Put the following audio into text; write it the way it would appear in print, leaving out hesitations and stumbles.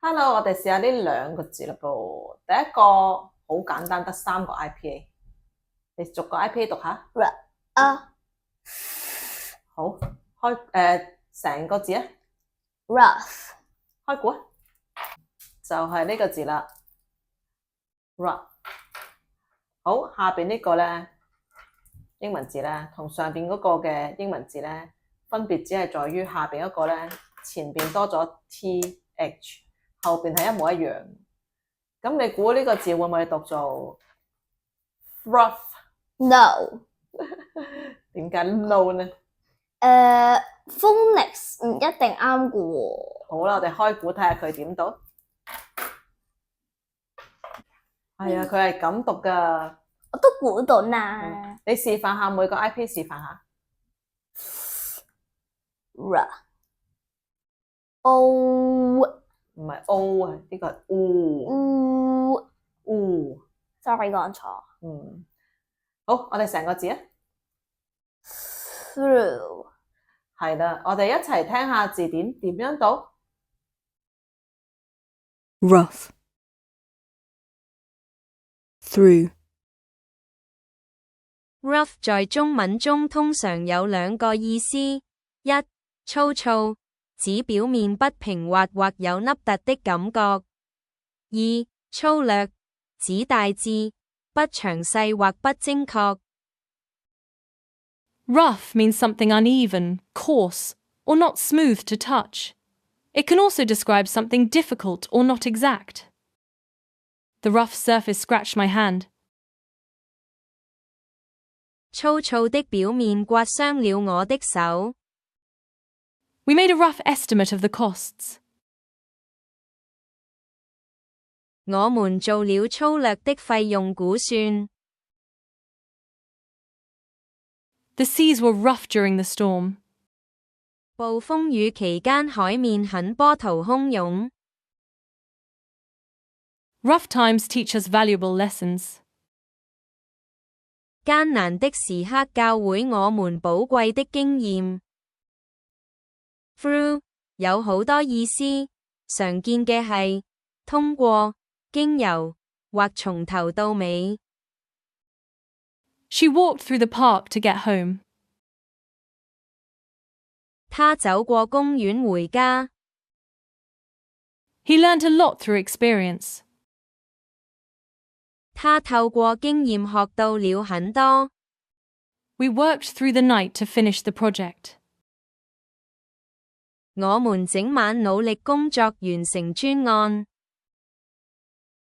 Hello，我哋試下呢兩個字啦噃。第一個好簡單，得三個 IPA，你逐個 IPA 讀下。好，成個字啊， rough 開估啊，就係呢個字啦。rough。好，下邊呢個咧英文字咧，同上邊嗰個嘅英文字咧，分別只係在於下邊嗰個咧前邊多咗 TH，後邊係一模一樣。咁你估呢個字會唔會讀做 rough？ no 點解 no 呢？phonics 唔一定啱嘅喎。好啦，我哋開估睇下佢點讀。係啊，佢係咁讀噶。我都估到啦。你示範下每個 IP 示範下。o 唔係 O 啊，呢個係 U。sorry 講錯。好，我哋成個字啊。through 係啦，我哋一齊聽下字典點樣讀。rough through rough 在中文中通常有兩個意思：一、粗糙，指表面不平滑或有凹凸的感覺；二、粗略，指大致不詳細或不精確。Rough means something uneven, coarse, or not smooth to touch. It can also describe something difficult or not exact. The rough surface scratched my hand. 粗糙的表面刮傷了我的手。We made a rough estimate of the costs. 我們做了粗略的費用估算。The seas were rough during the storm. 暴風雨期間海面很波濤洶湧。Rough times teach us valuable lessons. 艱難的時刻教會我們寶貴的經驗。Through 有好多意思，常見嘅係通過、經由或從頭到尾。She walked through the park to get home. 他走過公園回家。He learned a lot through experience. 他透過經驗學到了很多。We worked through the night to finish the project. 我們整晚努力工作完成專案。